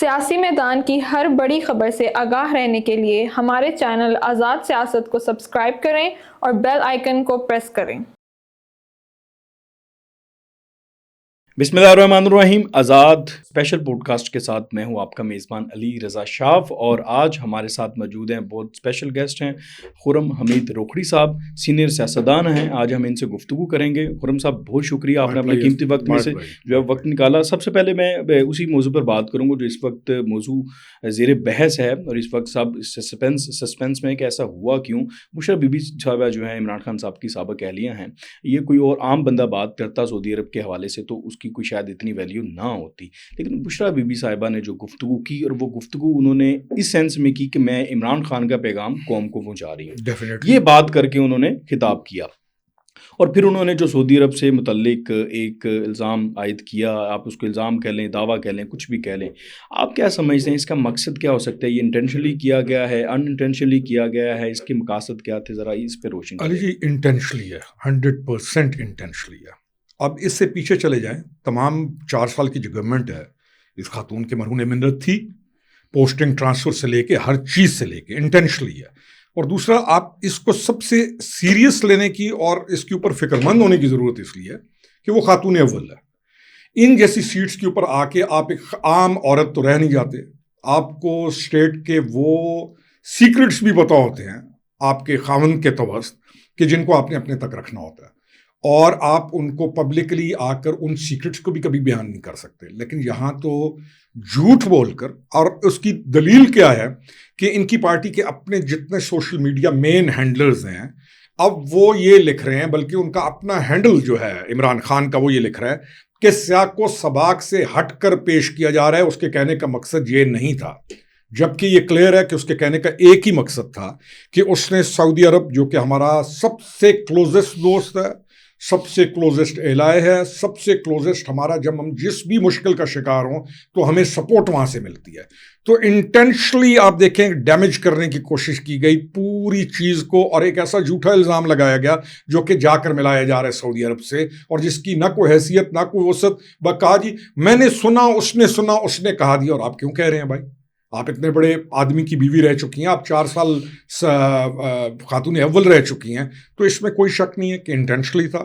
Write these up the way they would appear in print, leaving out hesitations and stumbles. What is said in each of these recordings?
سیاسی میدان کی ہر بڑی خبر سے آگاہ رہنے کے لیے ہمارے چینل آزاد سیاست کو سبسکرائب کریں اور بیل آئیکن کو پریس کریں۔ بسم اللہ الرحمن الرحیم۔ آزاد اسپیشل پوڈ کاسٹ کے ساتھ میں ہوں آپ کا میزبان علی رضا شاف، اور آج ہمارے ساتھ موجود ہیں بہت اسپیشل گیسٹ ہیں خرم حمید روکھڑی صاحب، سینئر سیاستدان ہیں۔ آج ہم ان سے گفتگو کریں گے۔ خرم صاحب بہت شکریہ، آپ نے اپنے قیمتی وقت میں سے جو ہے وقت نکالا۔ سب سے پہلے میں اسی موضوع پر بات کروں گا جو اس وقت موضوع زیر بحث ہے، اور اس وقت سب سسپینس میں کہ ایسا ہوا کیوں۔ بشرا بی بی صاحبہ جو ہیں عمران خان صاحب کی سابق اہلیہ ہیں، یہ کوئی اور عام بندہ بات کرتا سعودی عرب کے حوالے سے تو اس کی کوئی شاید اتنی ویلیو نہ ہوتی، لیکن بشرا بی بی صاحبہ نے جو گفتگو کی، اور وہ گفتگو انہوں نے اس سینس میں کی کہ میں عمران خان کا پیغام قوم کو پہنچا رہی ہوں، یہ بات کر کے انہوں نے خطاب کیا۔ اور پھر انہوں نے جو سعودی عرب سے متعلق ایک الزام عائد کیا، آپ اس کو الزام کہہ لیں، دعویٰ کہہ لیں، کچھ بھی کہہ لیں، آپ کیا سمجھتے ہیں اس کا مقصد کیا ہو سکتا ہے؟ یہ انٹینشنلی کیا گیا ہے، ان انٹینشنلی کیا گیا ہے؟ اس کے مقاصد کیا تھے؟ ذرا اس پہ روشنی علی جی، انٹینشنلی ہے، 100% انٹینشنلی ہے۔ اب اس سے پیچھے چلے جائیں، تمام 4 سال کی جو گورنمنٹ ہے، اس خاتون کے مرہون منت تھی، پوسٹنگ ٹرانسفر سے لے کے ہر چیز سے لے کے انٹینشنلی ہے۔ اور دوسرا، آپ اس کو سب سے سیریس لینے کی اور اس کے اوپر فکر مند ہونے کی ضرورت اس لیے کہ وہ خاتون اول ہے۔ ان جیسی سیٹس کے اوپر آ کے آپ ایک عام عورت تو رہ نہیں جاتے، آپ کو اسٹیٹ کے وہ سیکرٹس بھی پتہ ہوتے ہیں آپ کے خاوند کے توسط کہ جن کو آپ نے اپنے تک رکھنا ہوتا ہے، اور آپ ان کو پبلکلی آ کر ان سیکرٹس کو بھی کبھی بیان نہیں کر سکتے۔ لیکن یہاں تو جھوٹ بول کر، اور اس کی دلیل کیا ہے کہ ان کی پارٹی کے اپنے جتنے سوشل میڈیا مین ہینڈلرز ہیں، اب وہ یہ لکھ رہے ہیں، بلکہ ان کا اپنا ہینڈل جو ہے عمران خان کا، وہ یہ لکھ رہا ہے کہ سیاق و سباق سے ہٹ کر پیش کیا جا رہا ہے، اس کے کہنے کا مقصد یہ نہیں تھا۔ جبکہ یہ کلیئر ہے کہ اس کے کہنے کا ایک ہی مقصد تھا کہ اس نے سعودی عرب، جو کہ ہمارا سب سے کلوزسٹ دوست ہے، سب سے کلوزسٹ ایلائے ہے، سب سے کلوزسٹ ہمارا، جب ہم جس بھی مشکل کا شکار ہوں تو ہمیں سپورٹ وہاں سے ملتی ہے۔ تو انٹینشنلی آپ دیکھیں ڈیمیج کرنے کی کوشش کی گئی پوری چیز کو، اور ایک ایسا جھوٹا الزام لگایا گیا جو کہ جا کر ملایا جا رہا ہے سعودی عرب سے، اور جس کی نہ کوئی حیثیت نہ کوئی وسعت۔ کہا جی میں نے سنا، اس نے کہا دیا، اور آپ کیوں کہہ رہے ہیں بھائی؟ آپ اتنے بڑے آدمی کی بیوی رہ چکی ہیں، آپ 4 سال خاتون اول رہ چکی ہیں، تو اس میں کوئی شک نہیں ہے کہ انٹینشنلی تھا،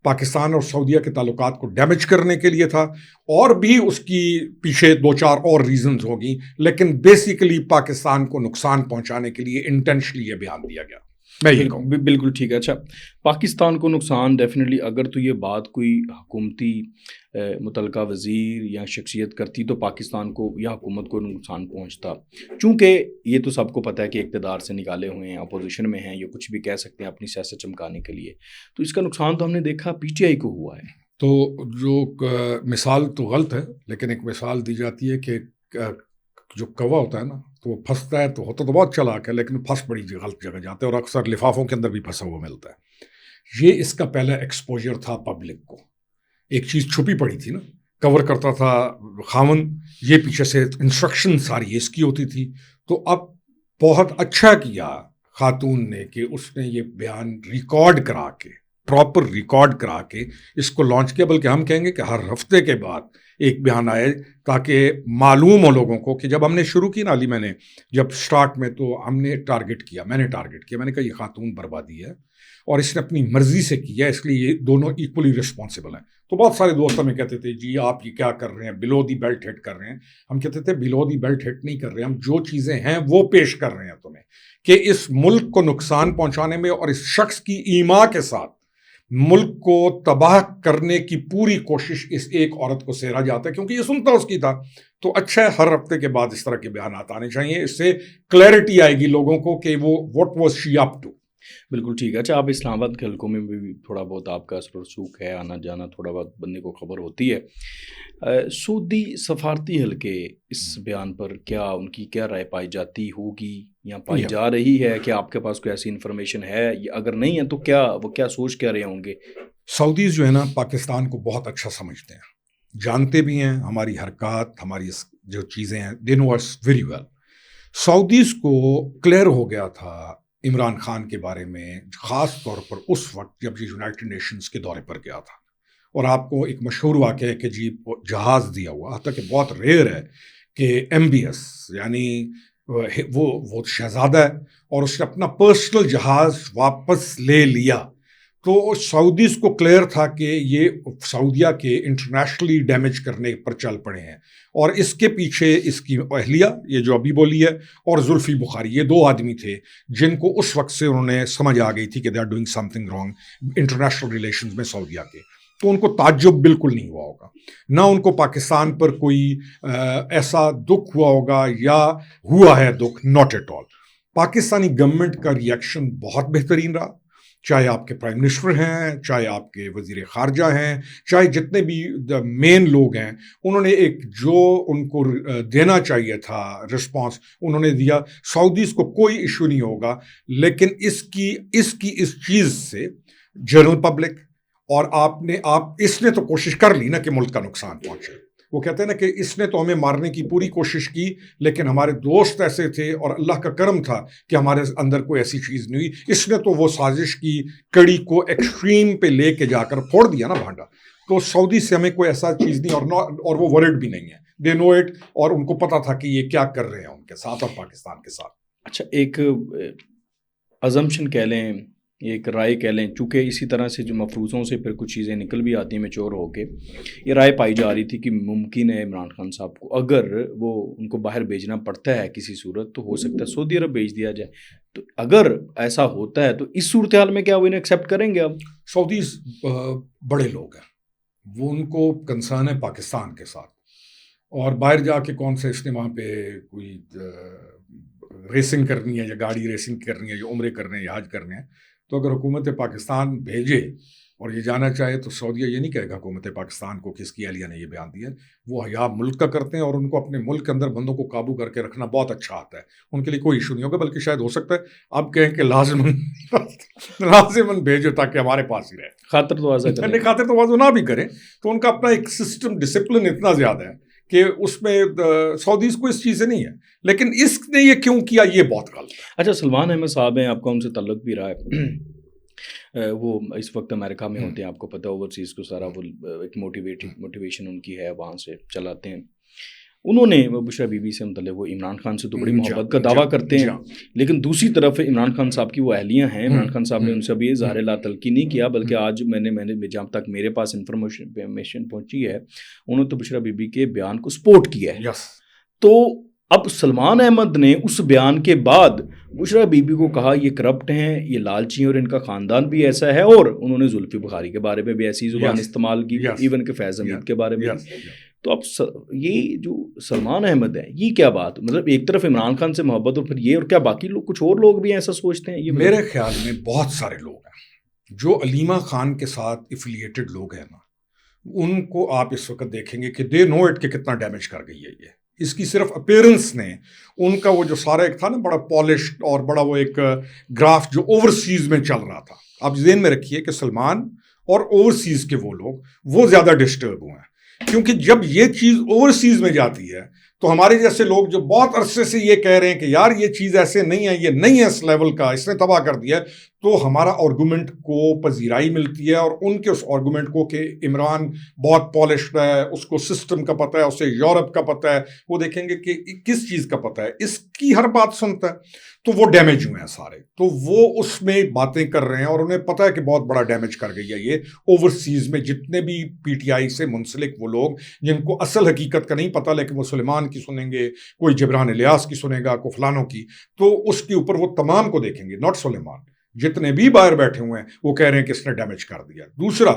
پاکستان اور سعودیہ کے تعلقات کو ڈیمیج کرنے کے لیے تھا، اور بھی اس کی پیچھے 2-4 اور ریزنز ہوگی، لیکن بیسیکلی پاکستان کو نقصان پہنچانے کے لیے انٹینشنلی یہ بیان دیا گیا۔ میں یہ کہوں بالکل ٹھیک ہے۔ اچھا، پاکستان کو نقصان ڈیفینیٹلی، اگر تو یہ بات کوئی حکومتی متعلقہ وزیر یا شخصیت کرتی تو پاکستان کو یا حکومت کو نقصان پہنچتا، چونکہ یہ تو سب کو پتہ ہے کہ اقتدار سے نکالے ہوئے ہیں، اپوزیشن میں ہیں، یہ کچھ بھی کہہ سکتے ہیں اپنی سیاست چمکانے کے لیے، تو اس کا نقصان تو ہم نے دیکھا پی ٹی آئی کو ہوا ہے۔ تو جو مثال تو غلط ہے، لیکن ایک مثال دی جاتی ہے کہ جو کوا ہوتا ہے نا، تو وہ پھنستا ہے، تو ہوتا تو بہت چلاک ہے، لیکن پھنس بڑی غلط جگہ جاتا ہے، اور اکثر لفافوں کے اندر بھی پھنسا ہوا ملتا ہے۔ یہ اس کا پہلا ایکسپوجر تھا پبلک کو، ایک چیز چھپی پڑی تھی نا، کور کرتا تھا خاون، یہ پیچھے سے انسٹرکشن ساری اس کی ہوتی تھی۔ تو اب بہت اچھا کیا خاتون نے کہ اس نے یہ بیان ریکارڈ کرا کے، پراپر ریکارڈ کرا کے اس کو لانچ کیا، بلکہ ہم کہیں گے کہ ہر ہفتے کے بعد ایک بیان آئے، تاکہ معلوم ہو لوگوں کو کہ جب ہم نے شروع کی نا علی، میں نے جب سٹارٹ میں تو ہم نے ٹارگٹ کیا، میں نے کہا یہ خاتون بربادی ہے، اور اس نے اپنی مرضی سے کیا، اس لیے یہ دونوں ایکولی رسپانسبل ہیں۔ تو بہت سارے دوست ہمیں کہتے تھے جی آپ یہ کیا کر رہے ہیں، بلو دی بیلٹ ہٹ کر رہے ہیں۔ ہم کہتے تھے بلو دی بیلٹ ہٹ نہیں کر رہے، ہم جو چیزیں ہیں وہ پیش کر رہے ہیں تمہیں، کہ اس ملک کو نقصان پہنچانے میں اور اس شخص کی ایما کے ساتھ ملک کو تباہ کرنے کی پوری کوشش اس ایک عورت کو سہرا جاتا ہے، کیونکہ یہ سنتا اس کی تھا۔ تو اچھا ہے ہر ہفتے کے بعد اس طرح کے بیانات آنے چاہیے، اس سے کلیئرٹی آئے گی لوگوں کو کہ وہ what was she up to. بالکل ٹھیک ہے۔ اچھا، آپ اسلام آباد کے حلقوں میں بھی تھوڑا بہت آپ کا اثر و رسوخ ہے، آنا جانا تھوڑا بہت بندے کو خبر ہوتی ہے۔ سعودی سفارتی حلقے اس بیان پر کیا ان کی کیا رائے پائی جاتی ہوگی یا پائی جا رہی ہے؟ کہ آپ کے پاس کوئی ایسی انفارمیشن ہے؟ اگر نہیں ہے تو وہ کیا سوچ کیا رہے ہوں گے؟ سعودیز جو ہے نا پاکستان کو بہت اچھا سمجھتے ہیں، جانتے بھی ہیں ہماری حرکات، ہماری جو چیزیں ہیں، دے نو اس ویری ویل۔ سعودیز کو کلیئر ہو گیا تھا عمران خان کے بارے میں، خاص طور پر اس وقت جب یہ یونائٹڈ نیشنز کے دورے پر گیا تھا، اور آپ کو ایک مشہور واقعہ ہے کہ جی جہاز دیا ہوا، حتیٰ کہ بہت ریئر ہے کہ MBS یعنی وہ شہزادہ ہے اور اس نے اپنا پرسنل جہاز واپس لے لیا، تو سعودیز کو کلیئر تھا کہ یہ سعودیہ کے انٹرنیشنلی ڈیمیج کرنے پر چل پڑے ہیں، اور اس کے پیچھے اس کی اہلیہ یہ جو ابھی بولی ہے اور زلفی بخاری، یہ دو آدمی تھے جن کو اس وقت سے انہوں نے سمجھ آ گئی تھی کہ they are doing something wrong international relations میں سعودیہ کے. تو ان کو تعجب بالکل نہیں ہوا ہوگا، نہ ان کو پاکستان پر کوئی ایسا دکھ ہوا ہوگا یا ہوا ہے دکھ، not at all. Pakistani government کا ریئیکشن بہت بہترین رہا، چاہے آپ کے پرائم منسٹر ہیں، چاہے آپ کے وزیر خارجہ ہیں، چاہے جتنے بھی مین لوگ ہیں، انہوں نے ایک جو ان کو دینا چاہیے تھا رسپانس انہوں نے دیا. سعودیز کو کوئی ایشو نہیں ہوگا، لیکن اس چیز سے جنرل پبلک اور اس نے تو کوشش کر لی نا کہ ملک کا نقصان پہنچے. وہ کہتے ہیں نا کہ اس نے تو ہمیں مارنے کی پوری کوشش کی، لیکن ہمارے دوست ایسے تھے اور اللہ کا کرم تھا کہ ہمارے اندر کوئی ایسی چیز نہیں ہوئی. اس نے تو وہ سازش کی کڑی کو ایکسٹریم پہ لے کے جا کر پھوڑ دیا نا بھانڈا. تو سعودی سے ہمیں کوئی ایسا چیز نہیں، اور وہ ورڈ بھی نہیں ہے، دے نو اٹ، اور ان کو پتا تھا کہ یہ کیا کر رہے ہیں ان کے ساتھ اور پاکستان کے ساتھ. اچھا، ایک ازمپشن کہہ لیں، ایک رائے کہہ لیں، چونکہ اسی طرح سے جو مفروضوں سے پھر کچھ چیزیں نکل بھی آتی ہیں میچور ہو کے، یہ رائے پائی جا رہی تھی کہ ممکن ہے عمران خان صاحب کو اگر وہ ان کو باہر بھیجنا پڑتا ہے کسی صورت تو ہو سکتا ہے سعودی عرب بھیج دیا جائے. تو اگر ایسا ہوتا ہے تو اس صورتحال میں کیا وہ انہیں ایکسیپٹ کریں گے؟ اب سعودیز بڑے لوگ ہیں، وہ ان کو کنسرن ہے پاکستان کے ساتھ، اور باہر جا کے کون سے اجتماع پہ کوئی ریسنگ کرنی ہے یا گاڑی ریسنگ کرنی ہے یا عمرے کرنے ہیں یا حج کرنے ہیں. تو اگر حکومت پاکستان بھیجے اور یہ جانا چاہے تو سعودیہ یہ نہیں کہے گا حکومت پاکستان کو کس کی اہلیہ نے یہ بیان دیا ہے. وہ حیا ملک کا کرتے ہیں اور ان کو اپنے ملک کے اندر بندوں کو قابو کر کے رکھنا بہت اچھا آتا ہے، ان کے لیے کوئی ایشو نہیں ہوگا. بلکہ شاید ہو سکتا ہے اب کہیں کہ لازماً بھیجو تاکہ ہمارے پاس ہی رہے. خاطر تو واضح نہ بھی کریں تو ان کا اپنا ایک سسٹم ڈسپلن اتنا زیادہ ہے کہ اس میں سعودیز کو اس چیز سے نہیں ہے. لیکن اس نے یہ کیوں کیا یہ بہت غلط ہے. اچھا، سلمان احمد صاحب ہیں، آپ کا ان سے تعلق بھی رہا ہے، وہ اس وقت امریکہ میں ہوتے ہیں، آپ کو پتہ اوورسیز کو سارا وہ ایک موٹیویشن ان کی ہے، وہاں سے چلاتے ہیں. انہوں نے بشرا بی بی سے متعلق وہ عمران خان سے تو بڑی محبت کا دعویٰ کرتے ہیں، لیکن دوسری طرف عمران خان صاحب کی وہ اہلیاں ہیں. عمران خان صاحب نے ان سے ابھی اظہار لا تلقی نہیں کیا، بلکہ آج میں نے جہاں تک میرے پاس انفارمیشن پہنچی ہے، انہوں نے تو بشرا بی بی کے بیان کو سپورٹ کیا ہے. تو اب سلمان احمد نے اس بیان کے بعد بشرا بی بی کو کہا یہ کرپٹ ہیں، یہ لالچی ہیں اور ان کا خاندان بھی ایسا ہے، اور انہوں نے زلفی بخاری کے بارے میں بھی ایسی زبان استعمال کی، ایون کہ فیض حمید کے بارے میں. تو اب یہ جو سلمان احمد ہے یہ کیا بات، مطلب ایک طرف عمران خان سے محبت اور پھر یہ، اور کیا باقی لوگ کچھ اور لوگ بھی ایسا سوچتے ہیں؟ یہ میرے خیال میں بہت سارے لوگ ہیں جو علیمہ خان کے ساتھ ایفیلیٹڈ لوگ ہیں نا، ان کو آپ اس وقت دیکھیں گے کہ دے نو اٹ کہ کتنا ڈیمیج کر گئی ہے یہ. اس کی صرف اپیرنس نے ان کا وہ جو سارا ایک تھا نا بڑا پالشڈ اور بڑا وہ ایک گراف جو اوورسیز میں چل رہا تھا، آپ ذہن میں رکھیے کہ سلمان اور اوورسیز کے وہ لوگ وہ زیادہ ڈسٹرب ہوئے ہیں. کیونکہ جب یہ چیز اوورسیز میں جاتی ہے تو ہمارے جیسے لوگ جو بہت عرصے سے یہ کہہ رہے ہیں کہ یار یہ چیز ایسے نہیں ہے، یہ نہیں ہے اس لیول کا، اس نے تباہ کر دیا ہے، تو ہمارا آرگومنٹ کو پذیرائی ملتی ہے، اور ان کے اس آرگومنٹ کو کہ عمران بہت پالشڈ ہے، اس کو سسٹم کا پتہ ہے، اسے یورپ کا پتہ ہے، وہ دیکھیں گے کہ کس چیز کا پتہ ہے، اس کی ہر بات سنتا ہے. تو وہ ڈیمیج ہوئے ہیں سارے، تو وہ اس میں باتیں کر رہے ہیں اور انہیں پتہ ہے کہ بہت بڑا ڈیمیج کر گئی ہے یہ اوورسیز میں. جتنے بھی پی ٹی آئی سے منسلک وہ لوگ جن کو اصل حقیقت کا نہیں پتہ، لیکن وہ سلیمان کی سنیں گے، کوئی جبران الیاس کی سنے گا، کوئی فلانوں کی، تو اس کے اوپر وہ تمام کو دیکھیں گے، ناٹ سلیمان. جتنے بھی باہر بیٹھے ہوئے ہیں وہ کہہ رہے ہیں کہ اس نے ڈیمیج کر دیا. دوسرا،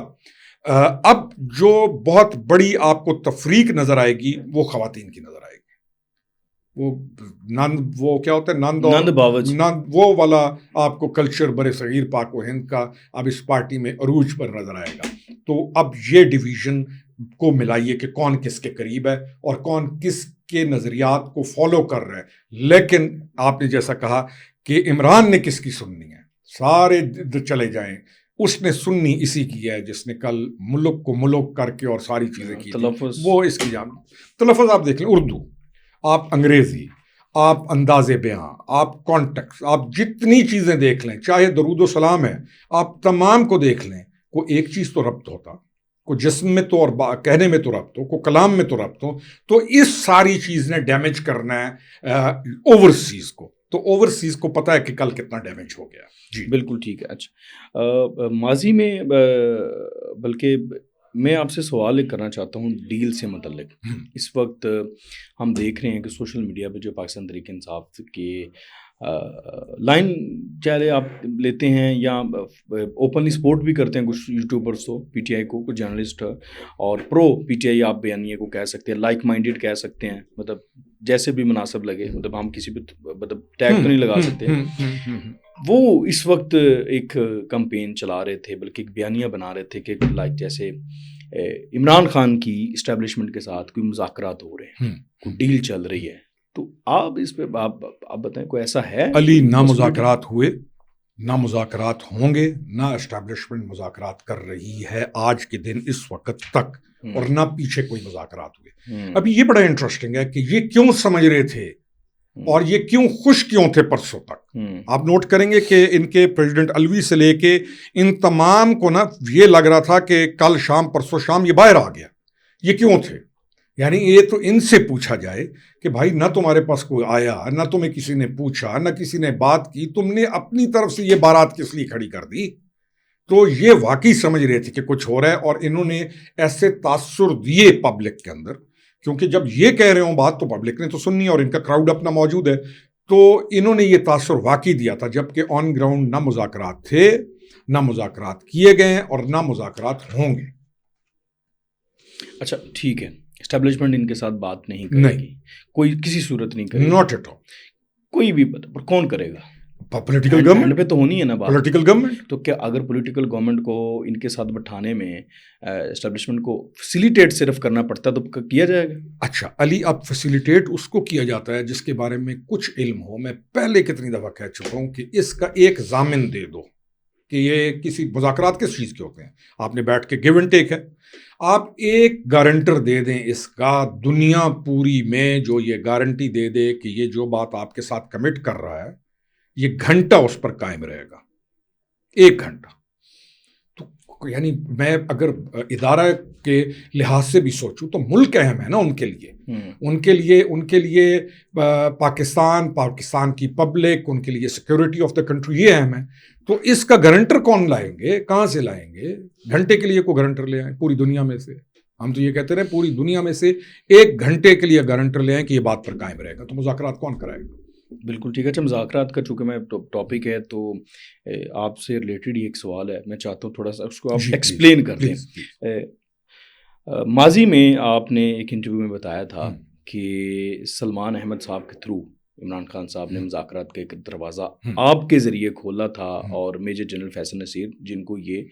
اب جو بہت بڑی آپ کو تفریق نظر آئے گی وہ خواتین کی نظر آئے گی. وہ کیا ہوتا ہے نند باوج، وہ والا آپ کو کلچر برے صغیر پاک و ہند کا اب اس پارٹی میں عروج پر نظر آئے گا. تو اب یہ ڈویژن کو ملائیے کہ کون کس کے قریب ہے اور کون کس کے نظریات کو فالو کر رہا ہے. لیکن آپ نے جیسا کہا کہ عمران نے کس کی سننی ہے، سارے چلے جائیں، اس نے سننی اسی کی ہے جس نے کل ملک کو ملک کر کے اور ساری چیزیں کی، وہ اس کی جان. تلفظ آپ دیکھ لیں، اردو، آپ انگریزی، آپ انداز بیان، آپ کانٹیکس، آپ جتنی چیزیں دیکھ لیں، چاہے درود و سلام ہے، آپ تمام کو دیکھ لیں، کوئی ایک چیز تو ربط ہوتا، کو جسم میں تو اور کہنے میں تو ربط ہو, کو کلام میں تو ربط ہو, تو اس ساری چیز نے ڈیمیج کرنا ہے اوورسیز کو. تو اوورسیز کو پتہ ہے کہ کل کتنا ڈیمیج ہو گیا. جی بالکل ٹھیک ہے. اچھا, ماضی میں بلکہ میں آپ سے سوال ایک کرنا چاہتا ہوں ڈیل سے متعلق. اس وقت ہم دیکھ رہے ہیں کہ سوشل میڈیا پہ جو پاکستان تحریک انصاف کے لائن چہرے آپ لیتے ہیں یا اوپنلی سپورٹ بھی کرتے ہیں کچھ یوٹیوبرس کو, پی ٹی آئی کو, کچھ جرنلسٹ اور پرو پی ٹی آئی آپ بیانیے کو کہہ سکتے ہیں, لائک مائنڈیڈ کہہ سکتے ہیں, مطلب جیسے بھی مناسب لگے, مطلب ہم کسی پہ مطلب ٹیگ تو نہیں لگا سکتے. وہ اس وقت ایک کمپین چلا رہے تھے, بلکہ ایک بیانیہ بنا رہے تھے کہ لائک جیسے عمران خان کی اسٹیبلشمنٹ کے ساتھ کوئی مذاکرات ہو رہے ہیں, کوئی ڈیل چل رہی ہے. تو آپ اس پہ آپ بتائیں کوئی ایسا ہے؟ علی, نہ مذاکرات ہوئے, نہ مذاکرات ہوں گے, نہ اسٹیبلشمنٹ مذاکرات کر رہی ہے آج کے دن اس وقت تک, اور نہ پیچھے کوئی مذاکرات ہوئے. ابھی یہ بڑا انٹرسٹنگ ہے کہ یہ کیوں سمجھ رہے تھے اور یہ کیوں خوش کیوں تھے پرسوں تک. آپ نوٹ کریں گے کہ ان کے پریزیڈنٹ الوی سے لے کے ان تمام کو نا یہ لگ رہا تھا کہ کل شام پرسوں شام یہ باہر آ گیا. یہ کیوں تھے؟ یعنی یہ تو ان سے پوچھا جائے کہ بھائی نہ تمہارے پاس کوئی آیا, نہ تمہیں کسی نے پوچھا, نہ کسی نے بات کی, تم نے اپنی طرف سے یہ بارات کس لیے کھڑی کر دی؟ تو یہ واقعی سمجھ رہے تھے کہ کچھ ہو رہا ہے, اور انہوں نے ایسے تاثر دیے پبلک کے اندر, کیونکہ جب یہ کہہ رہے ہوں بات تو پبلک نے تو سننی ہے اور ان کا کراؤڈ اپنا موجود ہے. تو انہوں نے یہ تاثر واقعی دیا تھا, جبکہ آن گراؤنڈ نہ مذاکرات تھے, نہ مذاکرات کیے گئے, اور نہ مذاکرات ہوں گے. اچھا ٹھیک ہے, اسٹیبلشمنٹ ان کے ساتھ بات نہیں کرے گی, کوئی کسی صورت نہیں کرے گی, ناٹ ایٹ آل. کوئی بھی پر کون کرے گا؟ پولیٹیکل گورنمنٹ پہ تو ہونی ہے نا بات. Political government. تو کیا اگر پولیٹیکل گورنمنٹ کو ان کے ساتھ بٹھانے میں اسٹیبلشمنٹ کو فیسیلیٹیٹ صرف کرنا پڑتا تو کیا جائے گا؟ اچھا علی, اب فیسیلیٹیٹ اس کو کیا جاتا ہے جس کے بارے میں کچھ علم ہو. میں پہلے کتنی دفعہ کہہ چکا ہوں کہ اس کا ایک ضامن دے دو کہ یہ کسی مذاکرات کس چیز کے ہوتے ہیں. آپ نے بیٹھ کے گیو اینڈ ٹیک ہے, آپ ایک گارنٹر دے دیں اس کا, دنیا پوری میں جو یہ گارنٹی دے دے کہ یہ جو بات آپ کے ساتھ کمٹ کر رہا ہے یہ گھنٹہ اس پر قائم رہے گا, 1 گھنٹہ. تو یعنی میں اگر ادارہ کے لحاظ سے بھی سوچوں تو ملک اہم ہے نا ان کے لیے. ان کے لیے پاکستان کی پبلک, ان کے لیے سیکورٹی آف دا کنٹری یہ اہم ہے. تو اس کا گارنٹر کون لائیں گے, کہاں سے لائیں گے؟ گھنٹے کے لیے کوئی گارنٹر لے آئیں پوری دنیا میں سے. ہم تو یہ کہتے رہے پوری دنیا میں سے 1 گھنٹے کے لیے گارنٹر لے آئیں کہ یہ بات پر قائم رہے گا. تو مذاکرات کون کرائے گا؟ بالکل ٹھیک ہے. اچھا, مذاکرات کا چونکہ میں ٹاپک ہے تو آپ سے ریلیٹڈ ہی ایک سوال ہے, میں چاہتا ہوں تھوڑا سا اس کو آپ ایکسپلین کر دیں. ماضی میں آپ نے ایک انٹرویو میں بتایا تھا کہ سلمان احمد صاحب کے تھرو عمران خان صاحب نے مذاکرات کا ایک دروازہ آپ کے ذریعے کھولا تھا, اور میجر جنرل فیصل نصیر جن کو یہ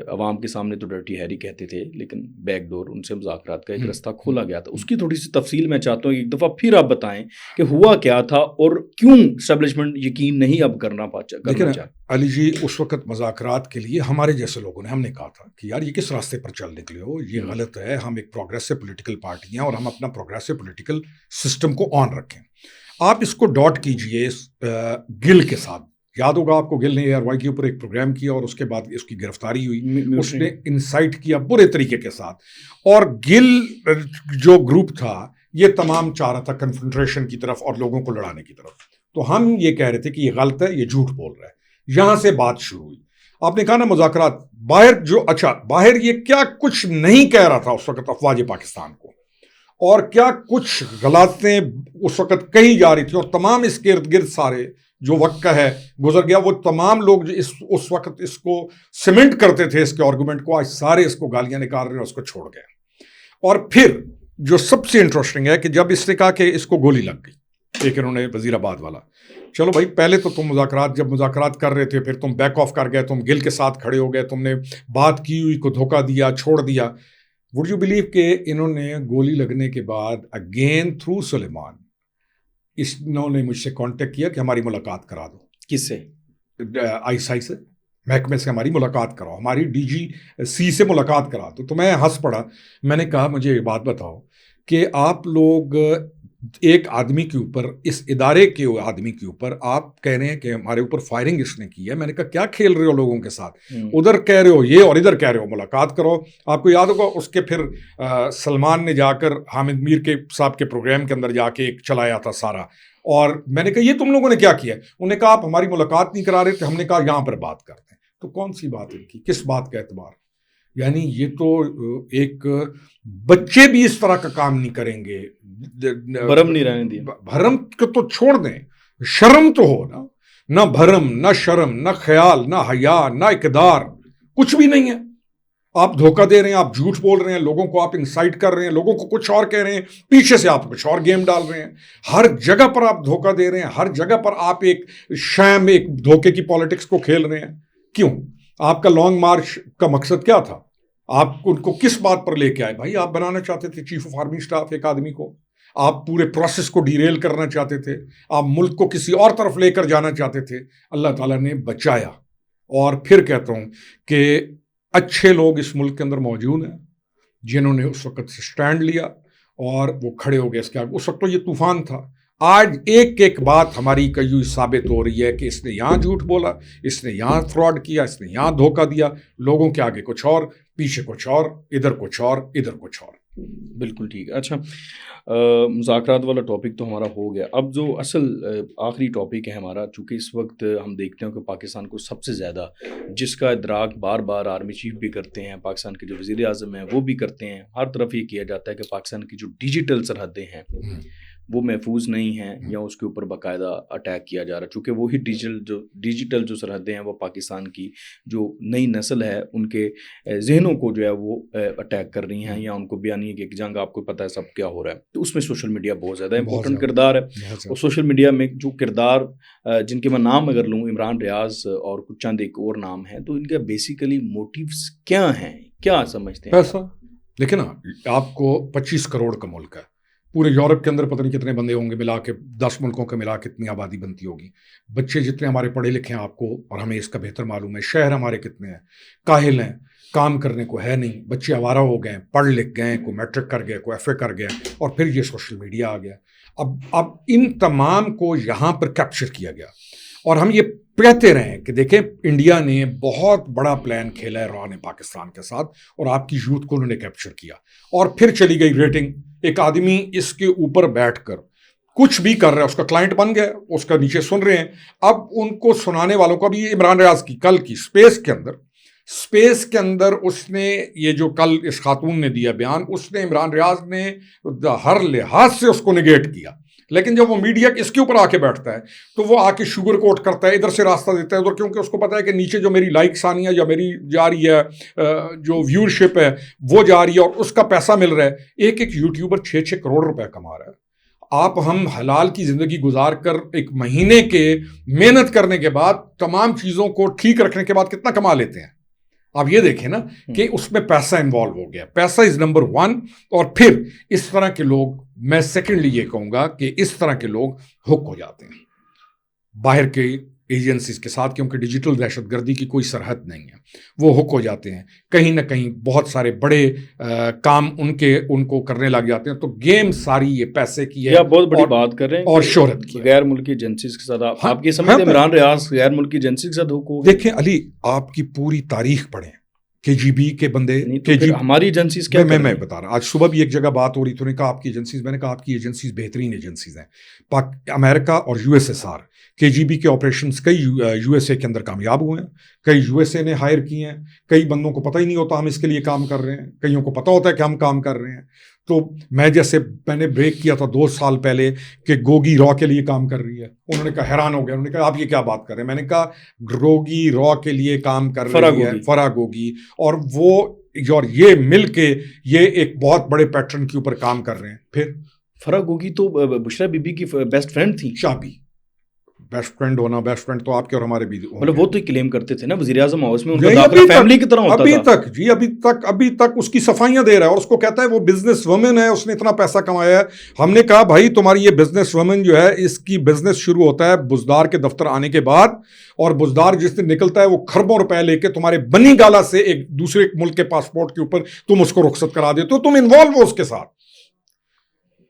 عوام کے سامنے تو ڈرٹی ہیری کہتے تھے, لیکن بیک ڈور ان سے مذاکرات کا ایک رستہ کھولا گیا تھا. اس کی تھوڑی سی تفصیل میں چاہتا ہوں ایک دفعہ پھر آپ بتائیں کہ ہوا کیا تھا اور کیوں اسٹیبلشمنٹ یقین نہیں اب کرنا چاہتا. علی جی, اس وقت مذاکرات کے لیے ہمارے جیسے لوگوں نے, ہم نے کہا تھا کہ یار یہ کس راستے پر چل نکلے ہو, یہ غلط ہے. ہم ایک پروگریسو پولیٹیکل پارٹی ہیں اور ہم اپنا پروگریسو پولیٹیکل سسٹم کو آن رکھیں. آپ اس کو ڈاٹ کیجئے گل کے ساتھ. یاد ہوگا آپ کو, گل نے ARY کے اوپر ایک پروگرام کیا اور اس کے بعد اس کی گرفتاری ہوئی. اس نے انسائٹ کیا برے طریقے کے ساتھ, اور گل جو گروپ تھا یہ تمام چاہ رہا تھا کنفنٹریشن کی طرف اور لوگوں کو لڑانے کی طرف. تو ہم یہ کہہ رہے تھے کہ یہ غلط ہے, یہ جھوٹ بول رہا ہے. یہاں سے بات شروع ہوئی. آپ نے کہا نا مذاکرات باہر, جو اچھا باہر یہ کیا کچھ نہیں کہہ رہا تھا اس وقت افواج پاکستان کو, اور کیا کچھ غلطیں اس وقت کہی جا رہی تھی, اور تمام اس کے ارد گرد سارے جو وقت کا ہے گزر گیا, وہ تمام لوگ جو اس وقت اس کو سیمنٹ کرتے تھے اس کے آرگومنٹ کو, آج سارے اس کو گالیاں نکال رہے ہیں, اس کو چھوڑ گئے. اور پھر جو سب سے انٹرسٹنگ ہے کہ جب اس نے کہا کہ اس کو گولی لگ گئی, ایک انہوں نے وزیر آباد والا, چلو بھائی پہلے تو تم جب مذاکرات کر رہے تھے پھر تم بیک آف کر گئے, تم گل کے ساتھ کھڑے ہو گئے, تم نے بات کی ہوئی کو دھوکہ دیا, چھوڑ دیا. وڈ یو بلیو کہ انہوں نے گولی لگنے کے بعد اگین تھرو سلیمان انہوں نے مجھ سے کانٹیکٹ کیا کہ ہماری ملاقات کرا دو. کس سے؟ ISI سے, محکمے سے ہماری ملاقات کراؤ, ہماری DGC سے ملاقات کرا دو. تو میں ہنس پڑا. میں نے کہا مجھے یہ بات بتاؤ کہ آپ لوگ ایک آدمی کے اوپر, اس ادارے کے آدمی کے اوپر آپ کہہ رہے ہیں کہ ہمارے اوپر فائرنگ اس نے کی ہے. میں نے کہا کیا کھیل رہے ہو لوگوں کے ساتھ, ادھر کہہ رہے ہو یہ اور ادھر کہہ رہے ہو ملاقات کرو. آپ کو یاد ہوگا اس کے پھر سلمان نے جا کر حامد میر کے صاحب کے پروگرام کے اندر جا کے ایک چلایا تھا سارا, اور میں نے کہا یہ تم لوگوں نے کیا کیا ہے. انہوں نے کہا آپ ہماری ملاقات نہیں کرا رہے تھے. ہم نے کہا یہاں پر بات کرتے ہیں. تو کون سی بات ان کی, کس بات کا اعتبار؟ یعنی یہ تو ایک بچے بھی اس طرح کا کام نہیں کریں گے. بھرم نہیں رہنے دیا. بھرم کو تو چھوڑ دیں, شرم تو ہو نا. نہ بھرم, نہ شرم, نہ خیال, نہ حیا, نہ اقدار, کچھ بھی نہیں ہے. آپ دھوکہ دے رہے ہیں, آپ جھوٹ بول رہے ہیں, لوگوں کو آپ انسائٹ کر رہے ہیں, لوگوں کو کچھ اور کہہ رہے ہیں, پیچھے سے آپ کچھ اور گیم ڈال رہے ہیں. ہر جگہ پر آپ دھوکہ دے رہے ہیں, ہر جگہ پر آپ ایک شام, ایک دھوکے کی پالیٹکس کو کھیل رہے ہیں. کیوں؟ آپ کا لانگ مارچ کا مقصد کیا تھا؟ آپ ان کو کس بات پر لے کے آئے؟ بھائی آپ بنانا چاہتے تھے چیف آف آرمی اسٹاف ایک آدمی کو, آپ پورے پروسیس کو ڈیریل کرنا چاہتے تھے, آپ ملک کو کسی اور طرف لے کر جانا چاہتے تھے. اللہ تعالیٰ نے بچایا. اور پھر کہتا ہوں کہ اچھے لوگ اس ملک کے اندر موجود ہیں جنہوں نے اس وقت سے سٹینڈ لیا اور وہ کھڑے ہو گئے اس کے آگے. اس وقت تو یہ طوفان تھا. آج ایک ایک بات ہماری کئی ثابت ہو رہی ہے کہ اس نے یہاں جھوٹ بولا, اس نے یہاں فراڈ کیا, اس نے یہاں دھوکہ دیا. لوگوں کے آگے کچھ اور, پیچھے کچھ اور, ادھر کچھ اور, ادھر کچھ اور. بالکل ٹھیک ہے. اچھا, مذاکرات والا ٹاپک تو ہمارا ہو گیا. اب جو اصل آخری ٹاپک ہے ہمارا, چونکہ اس وقت ہم دیکھتے ہیں کہ پاکستان کو سب سے زیادہ جس کا ادراک بار بار آرمی چیف بھی کرتے ہیں, پاکستان کے جو وزیر اعظم ہیں وہ بھی کرتے ہیں, ہر طرف یہ کیا جاتا ہے کہ پاکستان کی جو ڈیجیٹل سرحدیں ہیں وہ محفوظ نہیں ہیں یا اس کے اوپر باقاعدہ اٹیک کیا جا رہا ہے. چونکہ وہی ڈیجیٹل جو سرحدیں ہیں وہ پاکستان کی جو نئی نسل ہے ان کے ذہنوں کو جو ہے وہ اٹیک کر رہی ہیں, یا ان کو بیانی ہے کہ ایک جنگ آپ کو پتہ ہے سب کیا ہو رہا ہے. تو اس میں سوشل میڈیا بہت زیادہ امپورٹنٹ کردار ہے. اور سوشل میڈیا میں جو کردار جن کے میں نام اگر لوں, عمران ریاض اور کچھ چند ایک اور نام ہیں, تو ان کا بیسیکلی موٹیوز کیا ہیں, کیا سمجھتے ہیں؟ پیسہ. دیکھیں نا, آپ کو 25 کروڑ کا ملک ہے, پورے یورپ کے اندر پتہ نہیں کتنے بندے ہوں گے, ملا کے 10 ملکوں کے ملا کے کتنی آبادی بنتی ہوگی. بچے جتنے ہمارے پڑھے لکھے ہیں آپ کو اور ہمیں اس کا بہتر معلوم ہے. شہر ہمارے کتنے ہیں, کاہل ہیں, کام کرنے کو ہے نہیں, بچے آوارہ ہو گئے, پڑھ لکھ گئے, کوئی میٹرک کر گیا, کوئی ایف اے کر گیا, اور پھر یہ سوشل میڈیا آ گیا. اب ان تمام کو یہاں پر کیپچر کیا گیا. اور ہم یہ کہتے رہے کہ دیکھیں انڈیا نے بہت بڑا پلان کھیلا ہے را نے پاکستان کے ساتھ, اور آپ کی یوتھ کو انہوں نے کیپچر کیا. اور پھر چلی گئی ریٹنگ. ایک آدمی اس کے اوپر بیٹھ کر کچھ بھی کر رہا ہے, اس کا کلائنٹ بن گیا, اس کا نیچے سن رہے ہیں. اب ان کو سنانے والوں کو, ابھی عمران ریاض کی کل کی اسپیس کے اندر اس نے یہ جو کل اس خاتون نے دیا بیان, اس نے عمران ریاض نے ہر لحاظ سے اس کو نگیٹ کیا. لیکن جب وہ میڈیا اس کے اوپر آ کے بیٹھتا ہے تو وہ آ کے شوگر کوٹ کرتا ہے, ادھر سے راستہ دیتا ہے ادھر, کیونکہ اس کو پتا ہے کہ نیچے جو میری لائکس آنی ہے یا میری جا رہی ہے, جو ویورشپ ہے وہ جا رہی ہے, اور اس کا پیسہ مل رہا ہے. ایک یوٹیوبر 6-6 کروڑ روپے کما رہا ہے. آپ ہم حلال کی زندگی گزار کر ایک مہینے کے محنت کرنے کے بعد تمام چیزوں کو ٹھیک رکھنے کے بعد کتنا کما لیتے ہیں. آپ یہ دیکھیں نا کہ اس میں پیسہ انوالو ہو گیا. پیسہ از نمبر 1. اور پھر اس طرح کے لوگ, میں سیکنڈلی یہ کہوں گا کہ اس طرح کے لوگ ہک ہو جاتے ہیں باہر کے ایجنسیز کے ساتھ, کیونکہ ڈیجیٹل دہشت گردی کی کوئی سرحد نہیں ہے. وہ ہک ہو جاتے ہیں کہیں نہ کہیں, بہت سارے بڑے کام ان کو کرنے لگ جاتے ہیں. تو گیم ساری یہ پیسے کی ہے. بہت بڑی بات کر رہے ہیں اور شہرت کی. غیر ملکی ایجنسیز کے ساتھ آپ یہ سمجھتے ہیں عمران ریاض غیر ملکی ایجنسی کے ساتھ ہک ہو؟ دیکھیں علی, آپ کی پوری تاریخ پڑھیں, KGB کے بندے, ہماری ایجنسیز کیا, میں بتا رہا. آج صبح بھی ایک جگہ بات ہو رہی تھی, نے کہا آپ کی ایجنسیز, میں نے کہا آپ کی ایجنسیز بہترین ایجنسیز ہیں. امریکہ اور USSR KGB کے آپریشنز کئی USA کے اندر کامیاب ہوئے ہیں, کئی USA نے ہائر کیے ہیں. کئی بندوں کو پتہ ہی نہیں ہوتا ہم اس کے لیے کام کر رہے ہیں, کئیوں کو پتہ ہوتا ہے کہ ہم کام کر رہے ہیں. تو میں نے بریک کیا تھا 2 سال پہلے کہ گوگی را کے لیے کام کر رہی ہے. انہوں نے کہا, حیران ہو گیا, انہوں نے کہا آپ یہ کیا بات کر رہے ہیں. میں نے کہا گوگی را کے لیے کام کر رہی ہے فرا گوگی, اور وہ اور یہ مل کے یہ ایک بہت بڑے پیٹرن کے اوپر کام کر رہے ہیں. پھر فرا گوگی تو بشرا بی بی کی بیسٹ فرینڈ تھی. شابی بیسٹ فرینڈ ہونا, بیسٹ فرینڈ تو آپ کے اور ہمارے بھی, مطلب وہ تو کلیم کرتے تھے نا وزیر اعظم ہاؤس میں, ان کا داخلہ فیملی کی طرح ہوتا تھا. ابھی تک اس کی صفائیاں دے رہا ہے, اور اس کو کہتا ہے وہ بزنس وومن ہے, اس نے اتنا پیسہ کمایا ہے. ہم نے کہا بھائی تمہاری یہ بزنس وومن جو ہے, اس کی بزنس شروع ہوتا ہے بزدار کے دفتر آنے کے بعد, اور بزدار جس دن نکلتا ہے وہ کھربوں روپے لے کے تمہارے بنی گالا سے ایک دوسرے ملک کے پاسپورٹ کے اوپر تم اس کو رخصت کرا دیتے ہو, تم انوالو ہو اس کے ساتھ.